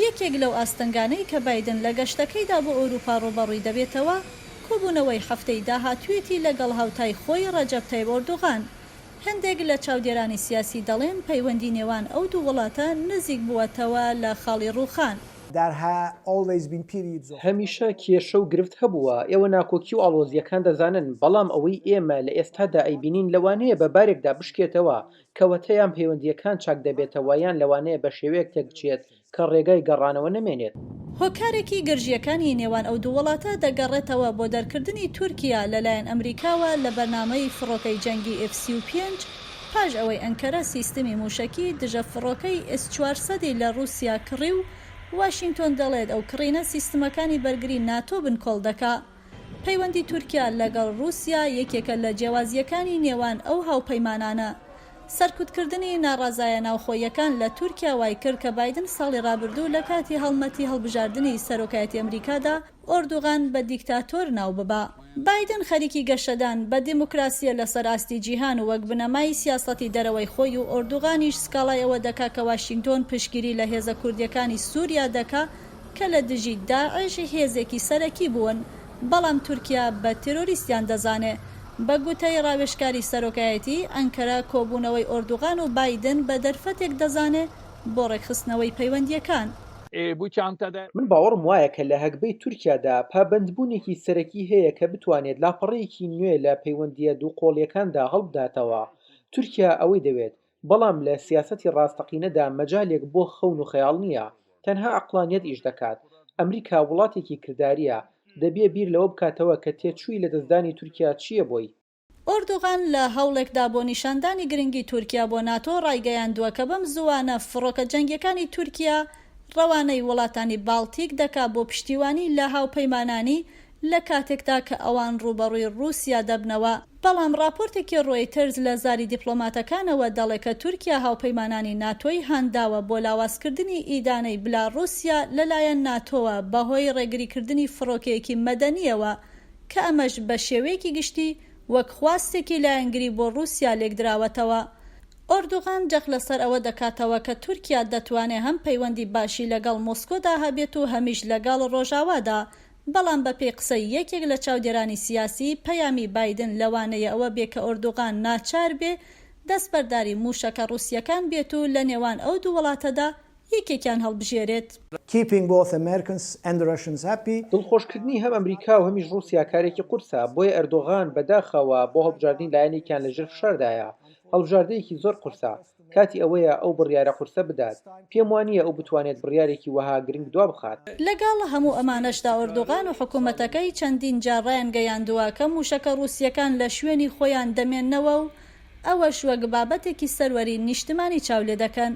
یەکێک لەو ئاستەنگانەی کە بایدن لە گەشتەکەیدا بۆ ئەوروپا ڕۆبەڕووی دەبێتەوە کۆبوونەوەی هەفتەی داهاتوێتی لەگەڵ هاوتای خۆی ڕەجەب تایب ئۆردوغان. هەندێک لە چاودێرانی سیاسی دەڵێن پەیوەندی نێوان ئەو دوو وڵاتە نزیک بووەتەوە لە خاڵی ڕووخان. هەمیشە کێشە و گرفت هەبووە، ئێوە ناکۆکی و ئاڵۆزیەکان دەزانن، بەڵام ئەوەی ئێمە لە ئێستادا ئەیبینین لەوانەیە بە بارێکدا بشکێتەوە کەواتەیان پەیوەندیەکان چاک دەبێتەوە یان لەوانەیە بە شێوەیەک تێکچێت کە ڕێگای گەڕانەوە نەمێنێت. هۆکارێکی گەرژیەکانی نێوان ئەو دوو وڵاتە دەگەڕێتەوە بۆ دەرکردنی تورکیا لەلایەن ئەمریکاوە لە بەرنامەی فڕۆکەی جەنگی F-35 پاش ئەوەی ئەنکەرە سیستمی موشەکی دژە فڕۆکەی S-400 لە رووسیا کڕی و واشنگتۆن دەڵێت ئەو کڕینە سیستمەکانی بەرگری ناتۆ بنکۆڵ دەکا. پەیوەندی تورکیا لەگەڵ رووسیا یەکێکە لە جیاوازیەکانی نێوان ئەو هاوپەیمانانە. سەرکوتکردنی ناڕازایە ناوخۆیەکان لە تورکیا وای کرد کە بایدن ساڵی ڕابردوو لە کاتی هەڵمەتی هەڵبژاردننی سەرۆکایەتی ئەمریکادا ئۆردوغان بە دیکتاتۆر ناو ببا. بایدن خەریکی گەشەدان بە دیموکراسیە لەسەر ئاستی جیهان و وەک بنەمای سیاسەتی دەرەوەی خۆی و ئۆردوغانیش سکاڵای ئەوە دەکا کە واشنگتۆن پشگیری لە هێزە کوردیەکانی سووریا دەکا کە لە دژی داعش هێزێکی سەرەکی بوون، بەڵام تورکیا بە تێرۆریستیان دەزانێ. بە گوتەی ڕاوێژکاری سەرۆکایەتی ئەنکەرە کۆبوونەوەی ئۆردوغان و بایدن بە دەرفەتێک دەزانێ بۆ ڕێکخستنەوەی پەیوەندیەکان. من باوەڕم وایە کە لە هەگبەی تورکیادا پابەندبوونێکی سەرەکی هەیە کە بتوانێت لاپەڕەیەکی نوێ لە پەیوەندیە دووقۆڵیەکاندا هەڵبداتەوە. تورکیا ئەوەی دەوێت، بەڵام لە سیاسەتی ڕاستەقینەدا مەجالێک بۆ خەون و خەیاڵ نییە، تەنها عەقڵانیەت ئیش دەکات. ئەمریکا وڵاتێکی کرداریە، دەبێ بیر لەوە بکاتەوە کە تێچووی لە دەستدانی تورکیا چییە بۆی. ئۆردوغان لە هەوڵێکدا بۆ نیشاندانی گرنگی تورکیا بۆ ناتۆ ڕایگەیاندووە کە بەم زوانە فڕۆکە جەنگیەکانی تورکیا ڕەوانەی وڵاتانی باڵتیک دەکا بۆ پشتیوانی لە هاوپەیمانانی لە کاتێکدا کە ئەوان ڕوبەڕووی رووسیا دەبنەوە. بەڵام راپۆرتێکی ڕۆیتەرز لە زاری دیپلۆماتەکانەوە دەڵێت کە تورکیا هاوپەیمانانی ناتۆی هانداوە بۆ لاوازکردنی ئیدانەی بلاڕووسیا لەلایەن ناتۆوە بەهۆی ڕێگریکردنی فڕۆکەیەکی مەدەنیەوە کە ئەمەش بە شێوەیەکی گشتی وەک خواستێکی لایەنگری بۆ رووسیا لێکدراوەتەوە. ئۆردوغان جەخ لەسەر ئەوە دەکاتەوە کە تورکیا دەتوانێت هەم پەیوەندی باشی لەگەڵ مۆسکۆدا هەبێت و هەمیش لەگەڵ ڕۆژاوادا، بەڵام بە پێی قسەی یەکێک لە چاودێرانی سیاسی پەیامی بایدن لەوانەیە ئەوە بێ کە ئۆردوغان ناچار بێ دەستبەرداری موشەکە رووسیەکان بێت و لە نێوان ئەو دوو وڵاتەدا یەکێکیان هەڵبژێرێت. دڵخۆشکردنی هەم ئەمریکا و هەمیش رووسیا کارێکی قورسە، بۆیە ئەردۆغان بەداخەوە بۆ هەڵبژاردننی لایەنێکیان لەژێر فشاردایە. هەڵبژاردەیەکی زۆر قورسە، کاتی ئەوەیە ئەو بڕیارە قورسە بدات. پێم وانییە ئەو بتوانێت بڕیارێکی وەها گرنگ دوا بخات. لەگەڵ هەموو ئەمانەشدا ئۆردوغان و حکوومەتەکەی چەندین جاڕایان گەیاندووە کە موشەکە رووسیەکان لە شوێنی خۆیان دەمێننەوە و ئەوەش وەک بابەتێکی سەروەری نیشتمانی چاو لێ دەکەن.